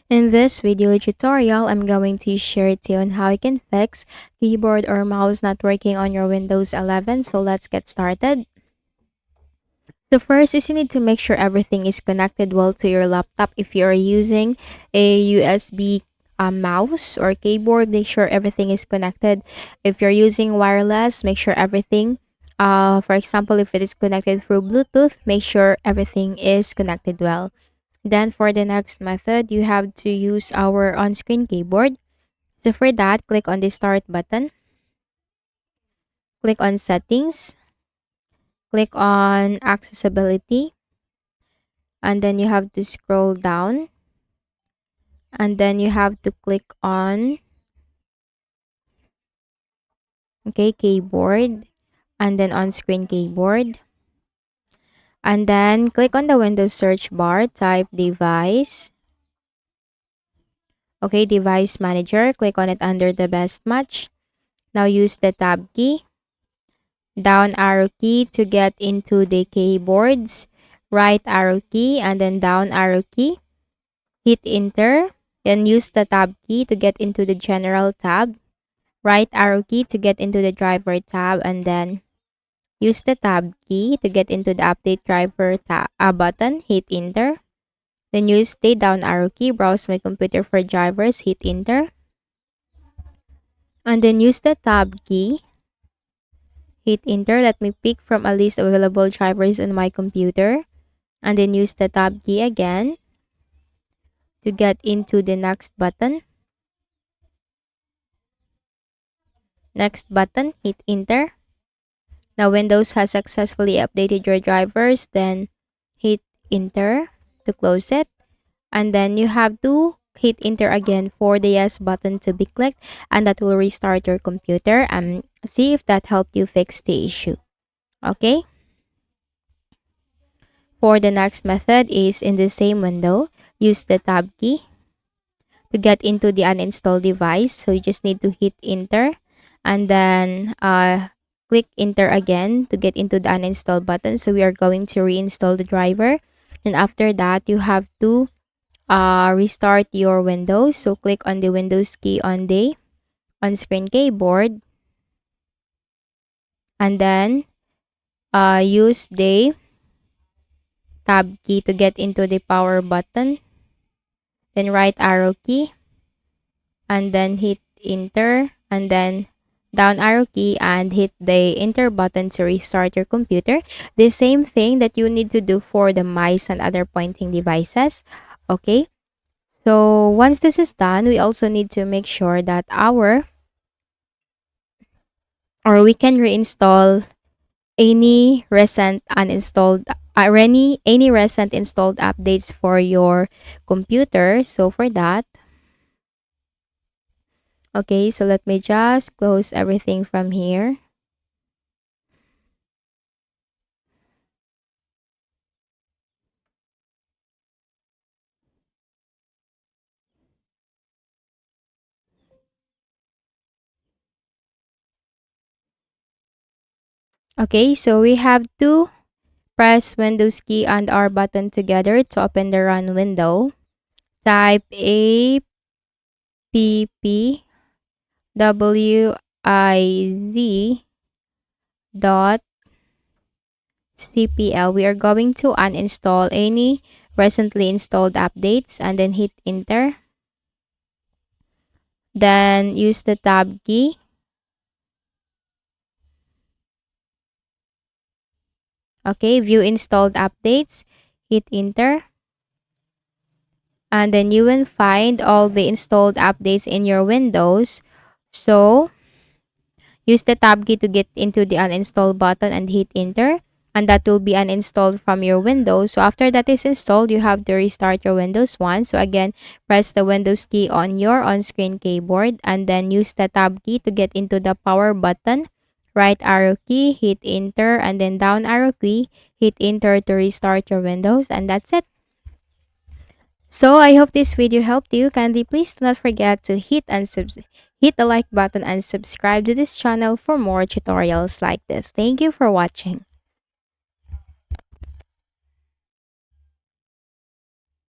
In this video tutorial, I'm going to share to you on how you can fix keyboard or mouse not working on your Windows 11. So let's get started. The first is you need to make sure everything is connected well to your laptop. If you are using a USB mouse or keyboard, make sure everything is connected. If you're using wireless, make sure everything, for example, if it is connected through Bluetooth, make sure everything is connected well. Then for the next method, you have to use our on-screen keyboard. So for that, click on the start button, click on settings, click on accessibility, and then you have to scroll down, and then you have to click on keyboard, and then on-screen keyboard, and then click on the Windows search bar, type device. Device manager, click on it under the best match. Now use the tab key, down arrow key to get into the keyboards, right arrow key, and then down arrow key. Hit enter, then use the tab key to get into the general tab, right arrow key to get into the driver tab, and then use the tab key to get into the update driver tab button. Hit enter, then use the down arrow key, browse my computer for drivers, hit enter, and then use the tab key. Hit enter, let me pick from a list of available drivers on my computer, and then use the tab key again to get into the next button. Next button, hit enter. Now Windows has successfully updated your drivers, then hit enter to close it, and then you have to hit enter again for the yes button to be clicked, and that will restart your computer and see if that helped you fix the issue. Okay, for the next method is in the same window, use the tab key to get into the uninstalled device. So you just need to hit enter, and then click enter again to get into the uninstall button. So we are going to reinstall the driver, and after that you have to restart your Windows. So click on the Windows key on the on-screen keyboard, and then use the tab key to get into the power button, then right arrow key, and then hit enter, and then down arrow key and hit the enter button to restart your computer. The same thing that you need to do for the mice and other pointing devices. Okay, so once this is done, we also need to make sure that we can reinstall any recent uninstalled or any recent installed updates for your computer. So for that, so let me just close everything from here. So we have to press Windows key and R button together to open the run window. Type appwiz.cpl. We are going to uninstall any recently installed updates, and then hit enter. Then use the tab key. View installed updates, hit enter, and then you will find all the installed updates in your Windows. So use the tab key to get into the uninstall button and hit enter, and that will be uninstalled from your Windows. So after that is installed, you have to restart your Windows 1. So again, press the Windows key on your on-screen keyboard, and then use the tab key to get into the power button, right arrow key, hit enter, and then down arrow key, hit enter to restart your Windows, and that's it. So I hope this video helped you. Kindly please do not forget to hit the like button and subscribe to this channel for more tutorials like this. Thank you for watching.